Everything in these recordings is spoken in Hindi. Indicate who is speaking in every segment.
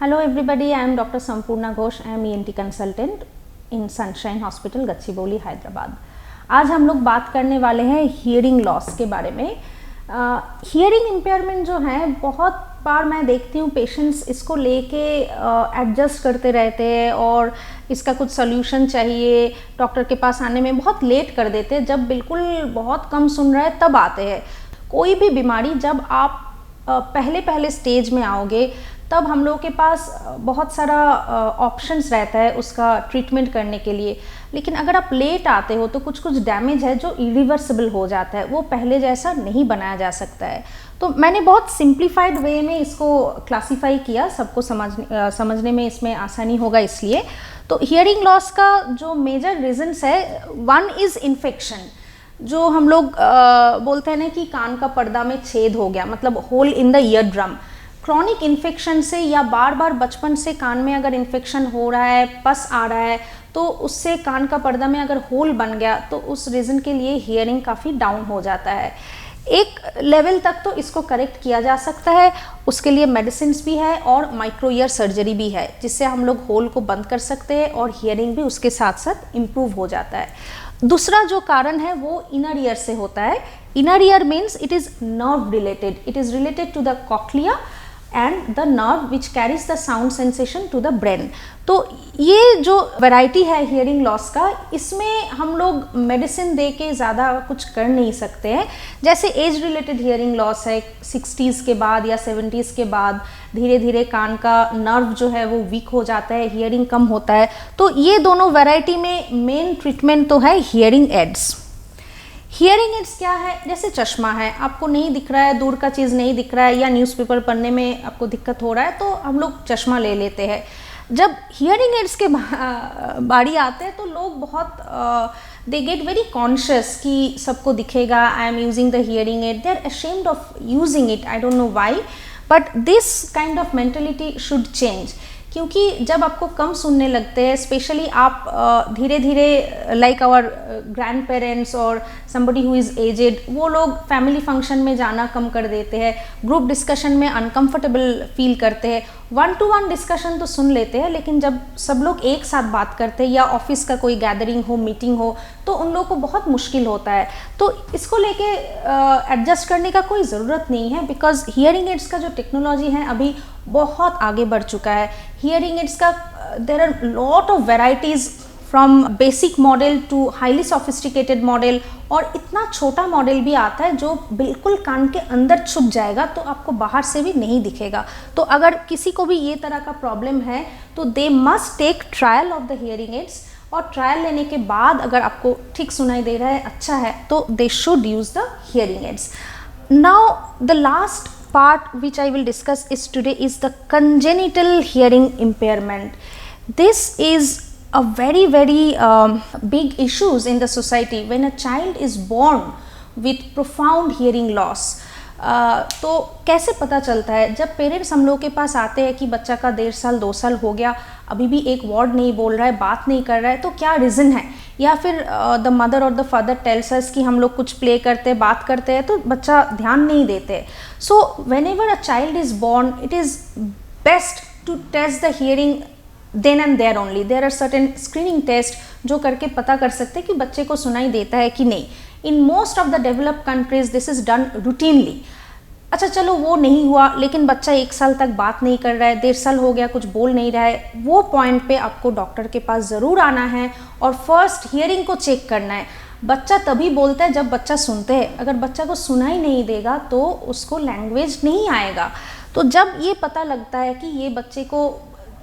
Speaker 1: Hello everybody, I am Dr. Sampurna Ghosh. I am ENT consultant in Sunshine Hospital, Gachibowli, Hyderabad. आज हम लोग बात करने वाले हैं हियरिंग लॉस के बारे में। हियरिंग इम्पेयरमेंट जो है, बहुत बार मैं देखती हूँ पेशेंट्स इसको लेके एडजस्ट करते रहते हैं और इसका कुछ सोल्यूशन चाहिए, डॉक्टर के पास आने में बहुत लेट कर देते हैं। जब बिल्कुल बहुत कम सुन रहा है तब आते हैं। कोई भी बीमारी जब आप पहले स्टेज में आओगे तब हम लोगों के पास बहुत सारा ऑप्शंस रहता है उसका ट्रीटमेंट करने के लिए। लेकिन अगर आप लेट आते हो तो कुछ डैमेज है जो इरिवर्सिबल हो जाता है, वो पहले जैसा नहीं बनाया जा सकता है। तो मैंने बहुत सिंप्लीफाइड वे में इसको क्लासीफाई किया, सबको समझने में इसमें आसानी होगा इसलिए। तो हियरिंग लॉस का जो मेजर रीजंस है, वन इज़ इन्फेक्शन। जो हम लोग बोलते हैं ना कि कान का पर्दा में छेद हो गया, मतलब hole in the ear drum. Chronic infection से या बार बार बचपन से कान में अगर इन्फेक्शन हो रहा है, पस आ रहा है, तो उससे कान का पर्दा में अगर होल बन गया तो उस रीज़न के लिए हियरिंग काफ़ी डाउन हो जाता है। एक लेवल तक तो इसको करेक्ट किया जा सकता है, उसके लिए मेडिसिन भी है और माइक्रो ईयर सर्जरी भी है, जिससे हम लोग होल को बंद कर सकते हैं और हियरिंग भी उसके साथ साथ इम्प्रूव हो जाता है। दूसरा जो कारण है वो इनर ईयर से होता है। Inner ear means it is nerve related, it is related to the cochlea and the nerve which carries the sound sensation to the brain. तो ये जो वैरायटी है हियरिंग लॉस का, इसमें हम लोग मेडिसिन दे के ज़्यादा कुछ कर नहीं सकते हैं। जैसे एज रिलेटेड हियरिंग लॉस है, 60s के बाद या 70s के बाद धीरे धीरे कान का नर्व जो है वो वीक हो जाता है, हियरिंग कम होता है। तो ये दोनों वैरायटी में मेन ट्रीटमेंट तो है हियरिंग एड्स। हियरिंग एड्स क्या है? जैसे चश्मा है, आपको नहीं दिख रहा है, दूर का चीज़ नहीं दिख रहा है, या न्यूज़पेपर पढ़ने में आपको दिक्कत हो रहा है तो हम लोग चश्मा ले लेते हैं। जब हियरिंग एड्स के बारी आते हैं तो लोग बहुत दे गेट वेरी कॉन्शियस कि सबको दिखेगा, I am using the hearing aid, they are ashamed of using it, I don't know why, but this kind of mentality should change. क्योंकि जब आपको कम सुनने लगते हैं, स्पेशली आप धीरे धीरे लाइक आवर ग्रैंड पेरेंट्स और समबडी हु इज़ एजेड, वो लोग फैमिली फंक्शन में जाना कम कर देते हैं, ग्रुप डिस्कशन में अनकंफर्टेबल फील करते हैं। 1-to-1 डिस्कशन तो सुन लेते हैं, लेकिन जब सब लोग एक साथ बात करते हैं या ऑफिस का कोई गैदरिंग हो, मीटिंग हो, तो उन लोगों को बहुत मुश्किल होता है। तो इसको लेके एडजस्ट करने का कोई ज़रूरत नहीं है, बिकॉज हियरिंग एड्स का जो टेक्नोलॉजी है अभी बहुत आगे बढ़ चुका है। हियरिंग एड्स का there are lot of varieties from basic model to highly sophisticated model, और इतना छोटा मॉडल भी आता है जो बिल्कुल कान के अंदर छुप जाएगा, तो आपको बाहर से भी नहीं दिखेगा। तो अगर किसी को भी ये तरह का प्रॉब्लम है तो they must take trial of the hearing aids, और ट्रायल लेने के बाद अगर आपको ठीक सुनाई दे रहा है, अच्छा है, तो they should use the hearing ads. Now the last part which I will discuss is today is the congenital hearing impairment. This is a very big issues in the society when a child is born with profound hearing loss. तो कैसे पता चलता है? जब पेरेंट्स हम लोग के पास आते हैं कि बच्चा का 1.5 साल 2 साल हो गया, अभी भी एक वर्ड नहीं बोल रहा है, बात नहीं कर रहा है, तो क्या रीज़न है? या फिर द मदर और द फादर टेल्स अस कि हम लोग कुछ प्ले करते हैं, बात करते हैं, तो बच्चा ध्यान नहीं देते। So whenever a child is born, it is best to test the hearing then and there only. There are certain screening test जो करके पता कर सकते हैं कि बच्चे को सुनाई देता है कि नहीं। In most of the developed countries this is done routinely. अच्छा चलो वो नहीं हुआ, लेकिन बच्चा 1 साल तक बात नहीं कर रहा है, 1.5 साल हो गया कुछ बोल नहीं रहा है, वो पॉइंट पे आपको डॉक्टर के पास ज़रूर आना है और फर्स्ट हियरिंग को चेक करना है। बच्चा तभी बोलता है जब बच्चा सुनते हैं। अगर बच्चा को सुनाई नहीं देगा तो उसको लैंग्वेज नहीं आएगा। तो जब ये पता लगता है कि ये बच्चे को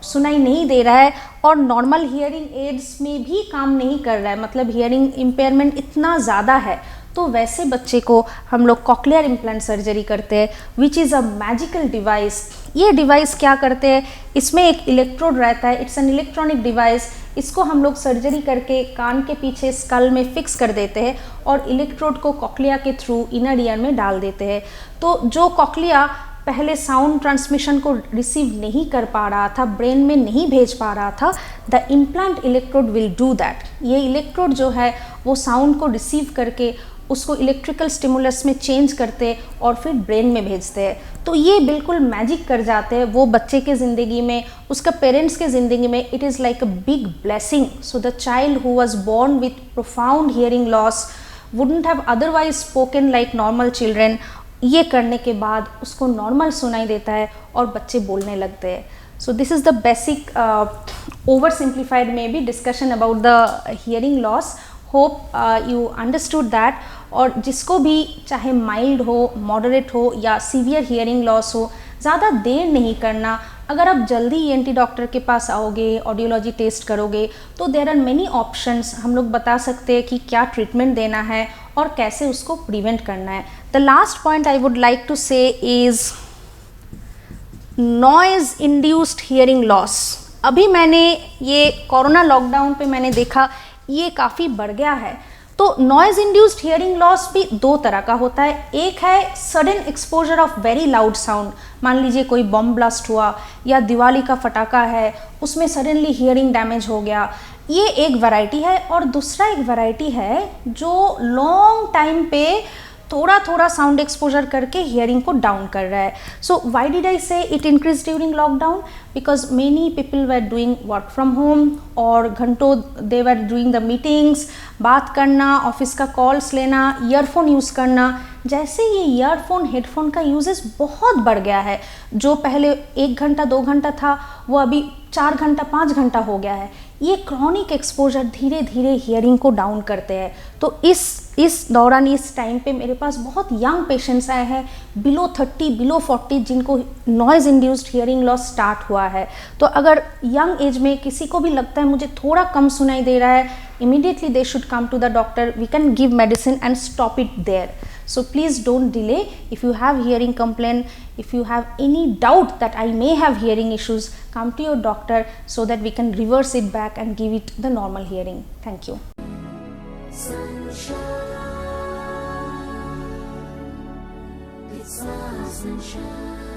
Speaker 1: सुनाई नहीं दे रहा है और नॉर्मल हियरिंग एड्स में भी काम नहीं कर रहा है, मतलब हियरिंग इम्पेयरमेंट इतना ज़्यादा है, तो वैसे बच्चे को हम लोग कॉक्लियर इम्प्लांट सर्जरी करते हैं, which is a magical device. ये डिवाइस क्या करते हैं? इसमें एक इलेक्ट्रोड रहता है, इट्स एन इलेक्ट्रॉनिक डिवाइस। इसको हम लोग सर्जरी करके कान के पीछे स्कल में फिक्स कर देते हैं और इलेक्ट्रोड को कॉक्लिया के थ्रू इनर ईयर में डाल देते हैं। तो जो कॉक्लिया पहले साउंड ट्रांसमिशन को रिसीव नहीं कर पा रहा था, ब्रेन में नहीं भेज पा रहा था, the implant electrode will do that. ये इलेक्ट्रोड जो है वो साउंड को रिसीव करके उसको इलेक्ट्रिकल स्टिमुलस में चेंज करते और फिर ब्रेन में भेजते हैं। तो ये बिल्कुल मैजिक कर जाते हैं वो बच्चे के ज़िंदगी में, उसका पेरेंट्स के ज़िंदगी में। It is like a big blessing. So the child who was born with profound hearing loss wouldn't have otherwise spoken like normal children. ये करने के बाद उसको नॉर्मल सुनाई देता है और बच्चे बोलने लगते हैं। So this is the basic over simplified may be discussion about the hearing loss. Hope you understood that. और जिसको भी चाहे माइल्ड हो, मॉडरेट हो या सीवियर हियरिंग लॉस हो, ज़्यादा देर नहीं करना। अगर आप जल्दी ईएनटी डॉक्टर के पास आओगे, ऑडियोलॉजी टेस्ट करोगे, तो देयर आर मेनी ऑप्शंस। हम लोग बता सकते हैं कि क्या ट्रीटमेंट देना है और कैसे उसको प्रिवेंट करना है। The last point I would like to say is noise induced hearing loss. अभी मैंने ये कोरोना लॉकडाउन पे मैंने देखा ये काफ़ी बढ़ गया है। तो नॉइज़ इंड्यूस्ड हियरिंग लॉस भी दो तरह का होता है। एक है sudden exposure of very loud sound. मान लीजिए कोई बम ब्लास्ट हुआ या दिवाली का फटाका है, उसमें सडनली हियरिंग डैमेज हो गया, ये एक वैरायटी है। और दूसरा एक वैरायटी है जो लॉन्ग टाइम पे थोड़ा थोड़ा साउंड एक्सपोजर करके हियरिंग को डाउन कर रहा है। सो व्हाई डिड आई से it increase during lockdown? Because many people were doing work from home और घंटों दे वर डूइंग द मीटिंग्स, बात करना, ऑफिस का कॉल्स लेना, ईयरफोन यूज़ करना। जैसे ये ईयरफोन हेडफोन का यूजेस बहुत बढ़ गया है। जो पहले 1 घंटा 2 घंटा था वो अभी 4 घंटा 5 घंटा हो गया है। ये क्रॉनिक एक्सपोजर धीरे धीरे हियरिंग को डाउन करते हैं। तो इस दौरान, इस टाइम पे मेरे पास बहुत यंग पेशेंट्स आए हैं बिलो 30, बिलो 40, जिनको noise induced hearing loss start हुआ है। तो अगर यंग एज में किसी को भी लगता है मुझे थोड़ा कम सुनाई दे रहा है, immediately they should come to the doctor. We can give medicine and stop it there. So please don't delay. If you have hearing complaint, if you have any doubt that I may have hearing issues, come to your doctor so that we can reverse it back and give it the normal hearing. Thank you. Sunshine, it's my sunshine.